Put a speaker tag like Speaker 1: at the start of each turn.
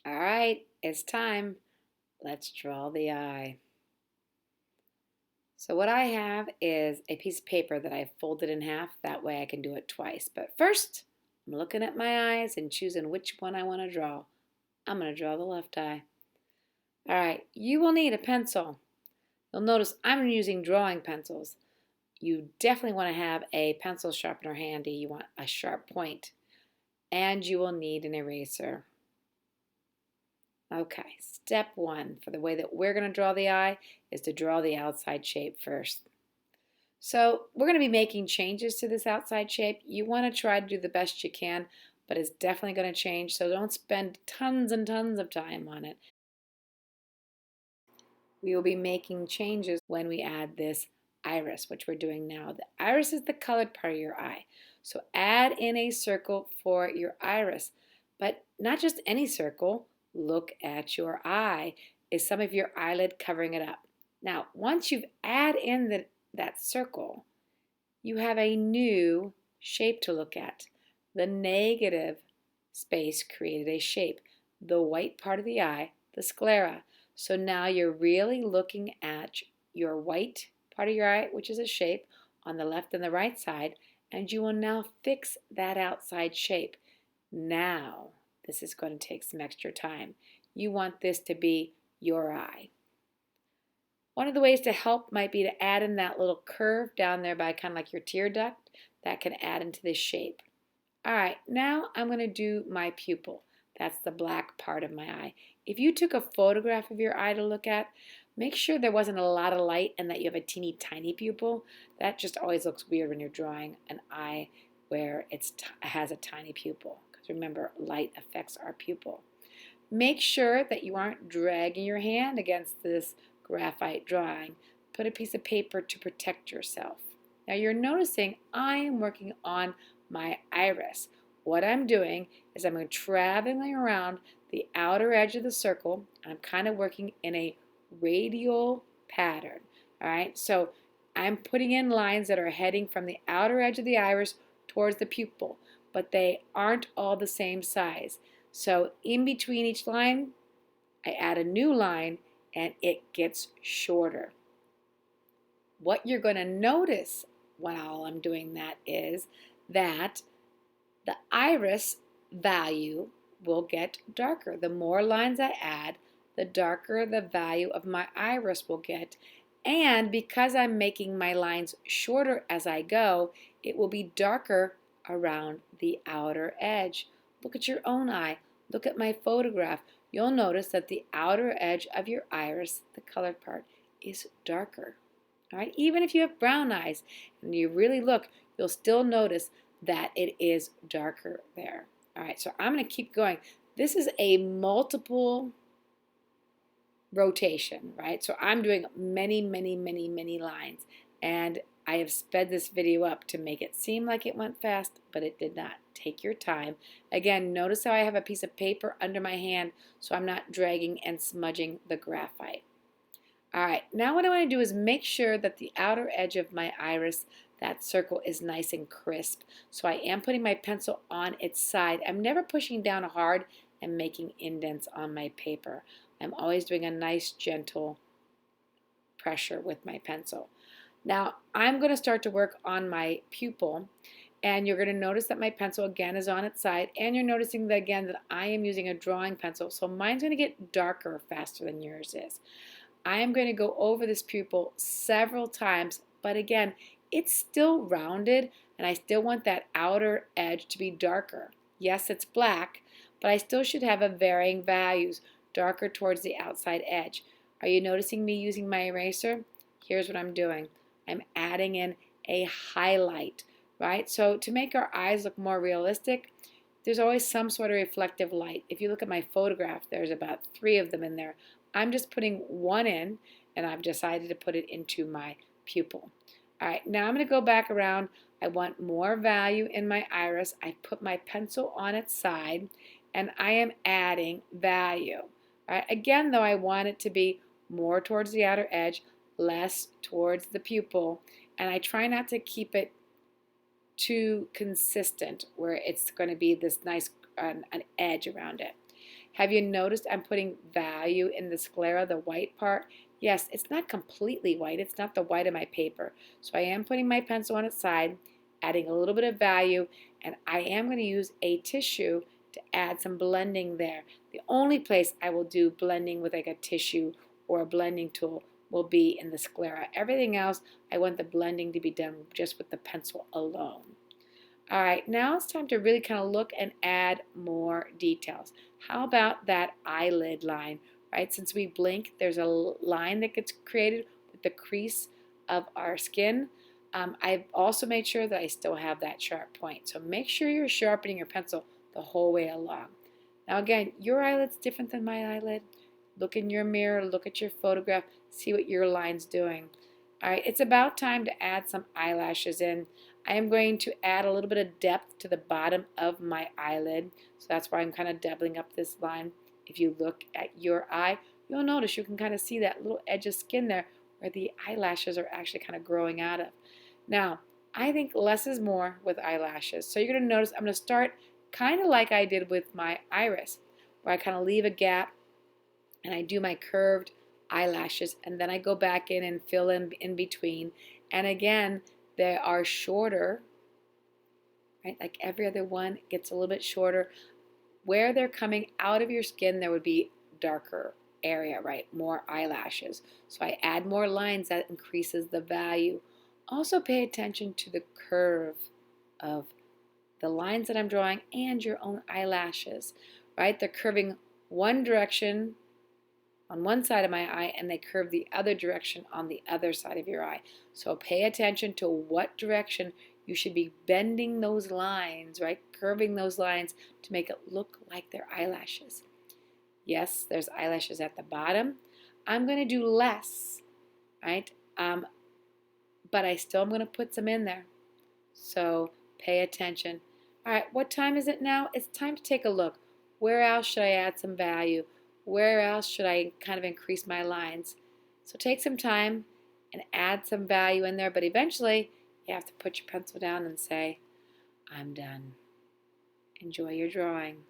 Speaker 1: All right, it's time. Let's draw the eye. So what I have is a piece of paper that I folded in half. That way I can do it twice. But first, I'm looking at my eyes and choosing which one I want to draw. I'm going to draw the left eye. All right, you will need a pencil. You'll notice I'm using drawing pencils. You definitely want to have a pencil sharpener handy. You want a sharp point. And you will need an eraser. Okay, step one for the way that we're going to draw the eye is to draw the outside shape first. So we're going to be making changes to this outside shape. You want to try to do the best you can, but it's definitely going to change, so don't spend tons and tons of time on it. We will be making changes when we add this iris, which we're doing now. The iris is the colored part of your eye. So add in a circle for your iris, but not just any circle. Look at your eye. Is some of your eyelid covering it up? Now, once you've added in that circle, you have a new shape to look at. The negative space created a shape. The white part of the eye, the sclera. So now you're really looking at your white part of your eye, which is a shape, on the left and the right side, and you will now fix that outside shape. Now, this is going to take some extra time. You want this to be your eye. One of the ways to help might be to add in that little curve down there by kind of like your tear duct. That can add into this shape. All right, now I'm going to do my pupil. That's the black part of my eye. If you took a photograph of your eye to look at, make sure there wasn't a lot of light and that you have a teeny tiny pupil. That just always looks weird when you're drawing an eye where it has a tiny pupil. Because remember, light affects our pupil. Make sure that you aren't dragging your hand against this graphite drawing. Put a piece of paper to protect yourself. Now you're noticing I am working on my iris. What I'm doing is I'm traveling around the outer edge of the circle. I'm kind of working in a radial pattern. All right, so I'm putting in lines that are heading from the outer edge of the iris towards the pupil, but they aren't all the same size. So in between each line, I add a new line and it gets shorter. What you're going to notice while I'm doing that is that the iris value will get darker. The more lines I add, the darker the value of my iris will get. And because I'm making my lines shorter as I go, it will be darker around the outer edge. Look at your own eye. Look at my photograph. You'll notice that the outer edge of your iris, the colored part, is darker. All right, even if you have brown eyes and you really look, you'll still notice that it is darker there. All right, so I'm going to keep going. This is a multiple rotation, right? So I'm doing many, many, many, many lines, and I have sped this video up to make it seem like it went fast, but it did not. Take your time. Again, notice how I have a piece of paper under my hand so I'm not dragging and smudging the graphite. All right, now what I want to do is make sure that the outer edge of my iris, that circle, is nice and crisp. So I am putting my pencil on its side. I'm never pushing down hard and making indents on my paper. I'm always doing a nice gentle pressure with my pencil. Now I'm going to start to work on my pupil, and you're going to notice that my pencil again is on its side, and you're noticing that again that I am using a drawing pencil, so mine's going to get darker faster than yours is. I am going to go over this pupil several times, but again, it's still rounded, and I still want that outer edge to be darker. Yes, it's black, but I still should have a varying values, darker towards the outside edge. Are you noticing me using my eraser? Here's what I'm doing. I'm adding in a highlight, right? So to make our eyes look more realistic, there's always some sort of reflective light. If you look at my photograph, there's about 3 of them in there. I'm just putting one in, and I've decided to put it into my pupil. All right, now I'm going to go back around. I want more value in my iris. I put my pencil on its side, and I am adding value. All right, again, though, I want it to be more towards the outer edge, less towards the pupil, and I try not to keep it too consistent where it's going to be this nice an edge around it. Have you noticed I'm putting value in the sclera, the white part? Yes, it's not completely white. It's not the white of my paper. So I am putting my pencil on its side, adding a little bit of value, and I am going to use a tissue to add some blending there. The only place I will do blending with like a tissue or a blending tool will be in the sclera. Everything else, I want the blending to be done just with the pencil alone. All right, now it's time to really kind of look and add more details. How about that eyelid line, right? Since we blink, there's a line that gets created with the crease of our skin. I've also made sure that I still have that sharp point. So make sure you're sharpening your pencil the whole way along. Now again, your eyelid's different than my eyelid. Look in your mirror, look at your photograph, see what your line's doing. All right, it's about time to add some eyelashes in. I am going to add a little bit of depth to the bottom of my eyelid. So that's why I'm kind of doubling up this line. If you look at your eye, you'll notice you can kind of see that little edge of skin there where the eyelashes are actually kind of growing out of. Now, I think less is more with eyelashes. So you're going to notice I'm going to start kind of like I did with my iris, where I kind of leave a gap and I do my curved eyelashes, and then I go back in and fill in between. And again, they are shorter, right? Like every other one, it gets a little bit shorter. Where they're coming out of your skin, there would be darker area, right? More eyelashes. So I add more lines, that increases the value. Also pay attention to the curve of the lines that I'm drawing and your own eyelashes, right? They're curving one direction on one side of my eye and they curve the other direction on the other side of your eye. So pay attention to what direction you should be bending those lines, right? Curving those lines to make it look like they're eyelashes. Yes, there's eyelashes at the bottom. I'm going to do less, right? But I still am going to put some in there. So pay attention. All right, what time is it now? It's time to take a look. Where else should I add some value? Where else should I kind of increase my lines? So take some time and add some value in there, but eventually you have to put your pencil down and say, I'm done. Enjoy your drawing.